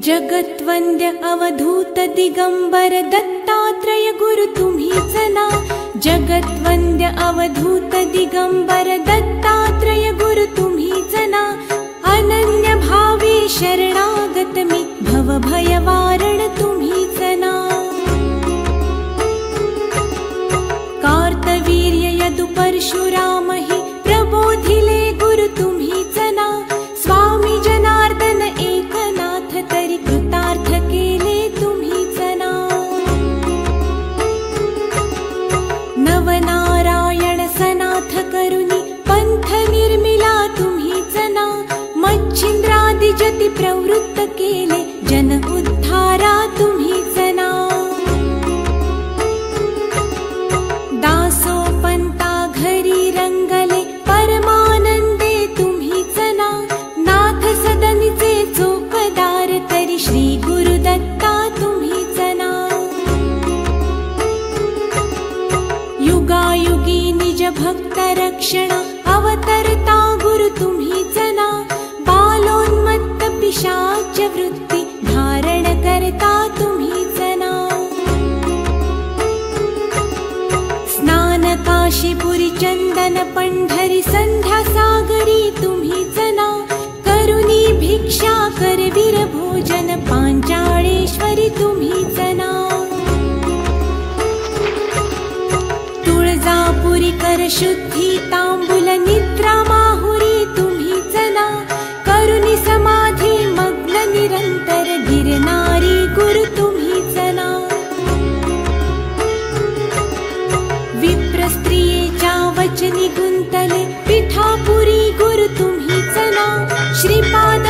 जगत्वंद्य अवधूत दिगंबर दत्तात्रय गुरु तुम्हीच ना। जगत्वंद्य अवधूत दिगंबर दत्तात्रय गुरु तुम्हीच ना। अनन्य भावे शरणागत मी भव भय वारण तुम्हीच ना। कार्तवीर्य यदु परशुराम हि प्रबोधिले गुरु तुम्हीच ना। स्वामी जनार्दन एकनाथ तरी कृतार्थ केले तुम्हीच ना। नवनारायण सनाथ करुणी पंथ निर्मिला तुम्हीच ना। मच्छिंद्रादि जति प्रवृत्त केले जन उद्धारा तुम्हीच ना। दासोपंता घरी रंगले परमानंदे तुम्हीच ना। नाथ सदनीचे चोपदार तरी श्री गुरुदत्ता तुम्हीच ना। युगायुगी निज भक्त रक्षण अवतरता गुरु तुम्हीच ना। बालोन्मत्त पिशाच वृत्ती धारण करता तुम्हीच ना। स्नान काशीपुरी चंदन पंढरी संध्या सागरी तुम्हीच ना। करुणी भिक्षा करवीर भोजन पांचाळेश्वरी तुम्हीच ना। तुळजापुरी कर शुद्धी तांबूल निद्रा माहुरी तुम्हीच ना। करुणी समाधी मग्न निरंतर गिरनारी गुरु तुम्हीच ना। विप्र स्त्रियेच्या वचनी गुंतले पिठापुरी गुरु तुम्हीच ना। श्रीपाद